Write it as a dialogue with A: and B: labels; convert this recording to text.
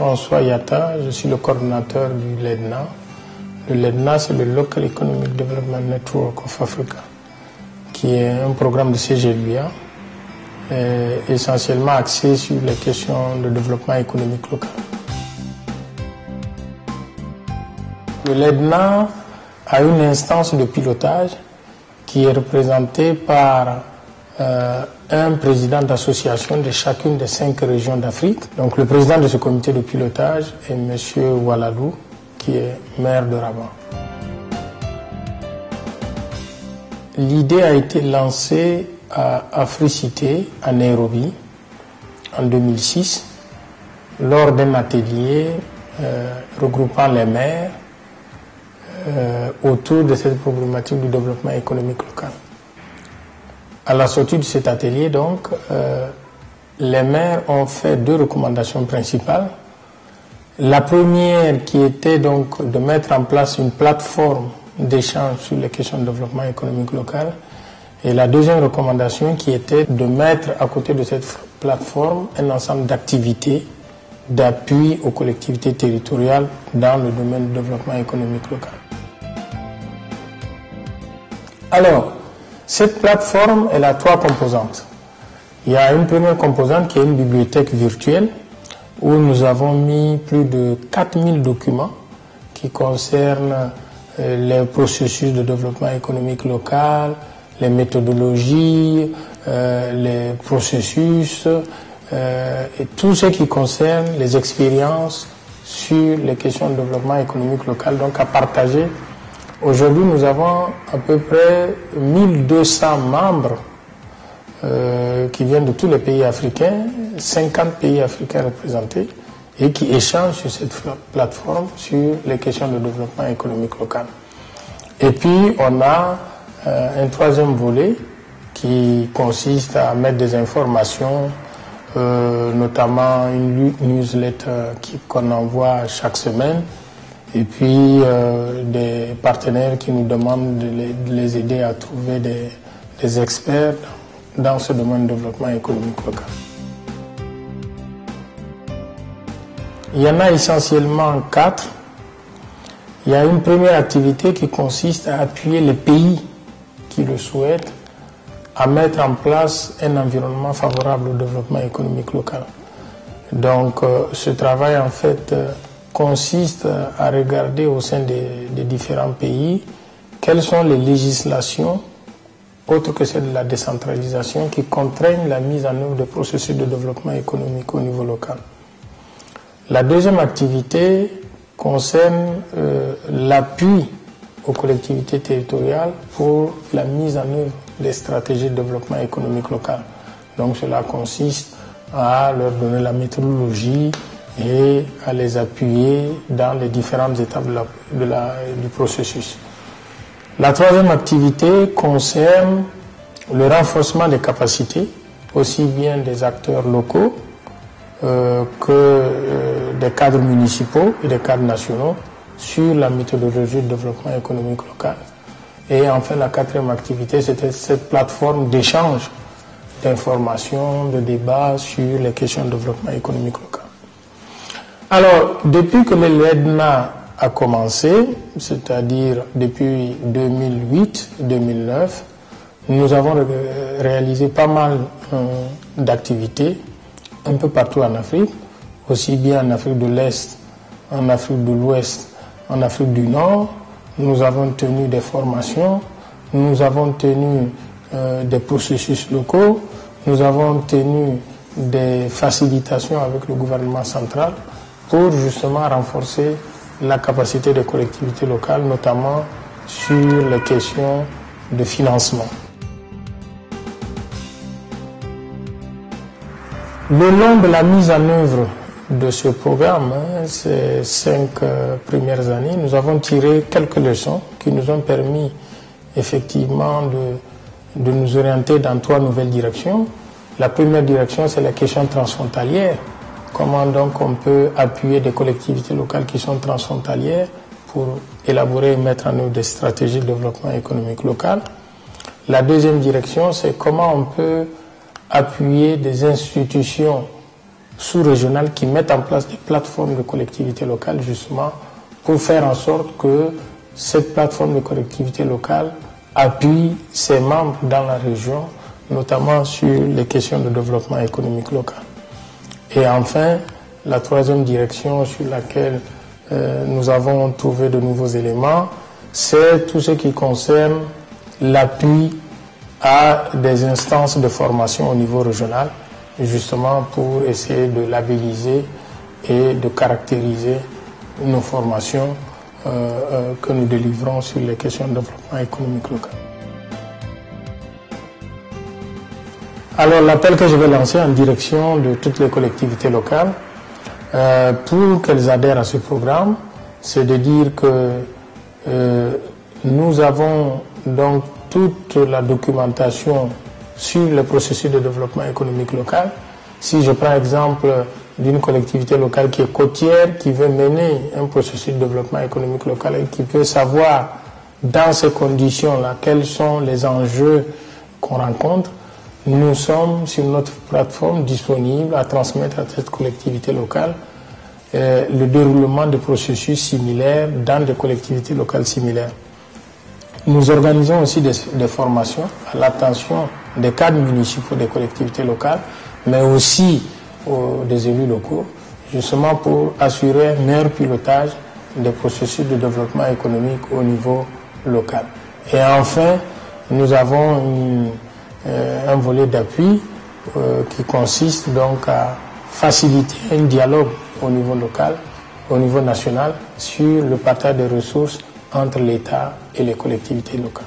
A: François Yatta, je suis le coordonnateur du LEDNA. Le LEDNA, c'est le Local Economic Development Network of Africa, qui est un programme de CGLUA, essentiellement axé sur les questions de développement économique local. Le LEDNA a une instance de pilotage qui est représentée par un président d'association de chacune des 5 régions d'Afrique. Donc le président de ce comité de pilotage est M. Waladou, qui est maire de Rabat. L'idée a été lancée à Africité, à Nairobi, en 2006, lors d'un atelier regroupant les maires autour de cette problématique du développement économique local. À la sortie de cet atelier, donc, les maires ont fait 2 recommandations principales. La première qui était donc de mettre en place une plateforme d'échange sur les questions de développement économique local, et la deuxième recommandation qui était de mettre à côté de cette plateforme un ensemble d'activités d'appui aux collectivités territoriales dans le domaine du développement économique local. Alors, cette plateforme, elle a 3 composantes. Il y a une première composante qui est une bibliothèque virtuelle où nous avons mis plus de 4000 documents qui concernent les processus de développement économique local, les méthodologies, les processus et tout ce qui concerne les expériences sur les questions de développement économique local, donc à partager. Aujourd'hui, nous avons à peu près 1200 membres qui viennent de tous les pays africains, 50 pays africains représentés, et qui échangent sur cette plateforme sur les questions de développement économique local. Et puis, on a un troisième volet qui consiste à mettre des informations, notamment une newsletter qu'on envoie chaque semaine, et puis des partenaires qui nous demandent de les aider à trouver des experts dans ce domaine de développement économique local. Il y en a essentiellement 4. Il y a une première activité qui consiste à appuyer les pays qui le souhaitent à mettre en place un environnement favorable au développement économique local. Donc ce travail en fait consiste à regarder au sein des différents pays quelles sont les législations autres que celle de la décentralisation qui contraignent la mise en œuvre de processus de développement économique au niveau local. La deuxième activité concerne l'appui aux collectivités territoriales pour la mise en œuvre des stratégies de développement économique local. Donc cela consiste à leur donner la méthodologie et à les appuyer dans les différentes étapes du processus. La troisième activité concerne le renforcement des capacités, aussi bien des acteurs locaux que des cadres municipaux et des cadres nationaux sur la méthodologie de développement économique local. Et enfin, la quatrième activité, c'était cette plateforme d'échange d'informations, de débats sur les questions de développement économique local. Alors, depuis que le LEDNA a commencé, c'est-à-dire depuis 2008-2009, nous avons réalisé pas mal d'activités un peu partout en Afrique, aussi bien en Afrique de l'Est, en Afrique de l'Ouest, en Afrique du Nord. Nous avons tenu des formations, nous avons tenu des processus locaux, nous avons tenu des facilitations avec le gouvernement central pour justement renforcer la capacité des collectivités locales, notamment sur les questions de financement. Le long de la mise en œuvre de ce programme, ces 5 premières années, nous avons tiré quelques leçons qui nous ont permis effectivement de nous orienter dans 3 nouvelles directions. La première direction, c'est la question transfrontalière. Comment donc on peut appuyer des collectivités locales qui sont transfrontalières pour élaborer et mettre en œuvre des stratégies de développement économique local. La deuxième direction, c'est comment on peut appuyer des institutions sous-régionales qui mettent en place des plateformes de collectivités locales justement pour faire en sorte que cette plateforme de collectivités locales appuie ses membres dans la région, notamment sur les questions de développement économique local. Et enfin, la troisième direction sur laquelle nous avons trouvé de nouveaux éléments, c'est tout ce qui concerne l'appui à des instances de formation au niveau régional, justement pour essayer de labelliser et de caractériser nos formations que nous délivrons sur les questions de développement économique local. Alors l'appel que je vais lancer en direction de toutes les collectivités locales pour qu'elles adhèrent à ce programme, c'est de dire que nous avons donc toute la documentation sur le processus de développement économique local. Si je prends l'exemple d'une collectivité locale qui est côtière, qui veut mener un processus de développement économique local et qui veut savoir dans ces conditions-là quels sont les enjeux qu'on rencontre, nous sommes sur notre plateforme disponible à transmettre à cette collectivité locale le déroulement de processus similaires dans des collectivités locales similaires. Nous organisons aussi des formations à l'attention des cadres municipaux des collectivités locales, mais aussi des élus locaux, justement pour assurer un meilleur pilotage des processus de développement économique au niveau local. Et enfin, nous avons un volet d'appui qui consiste donc à faciliter un dialogue au niveau local, au niveau national, sur le partage des ressources entre l'État et les collectivités locales.